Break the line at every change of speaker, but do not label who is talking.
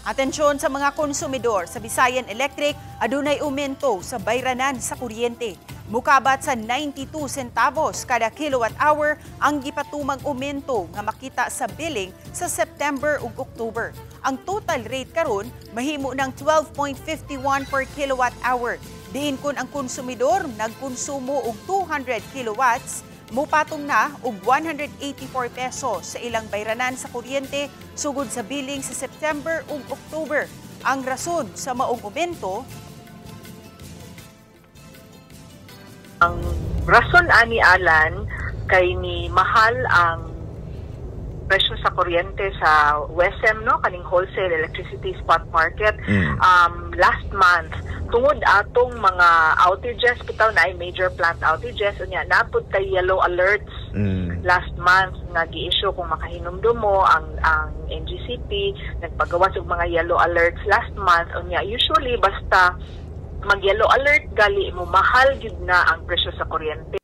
Atensyon sa mga konsumidor sa Visayan Electric, adunay aumento sa bayranan sa kuryente. Mukabat sa 92 centavos kada kilowatt hour ang gipatumang aumento nga makita sa billing sa September ug October. Ang total rate karon mahimo ng 12.51 per kilowatt hour. Diin kun ang konsumidor nagkonsumo og 200 kilowatts, mupatong na og 184 pesos sa ilang bayranan sa kuryente sugod sa billing sa September ug October. Ang rason sa maong aumento,
ang rason ani Alan kay ni mahal ang presyo sa kuryente sa WESM, no, kaning wholesale electricity spot market last month tungod atong mga outages bitaw na ay major plant outages unya napud tay yellow alerts last month nga gi-issue kung makahinumdum mo ang NGCP nagpagawas og mga yellow alerts last month unya usually basta mag yellow alert gali mo mahal gid na ang presyo sa kuryente.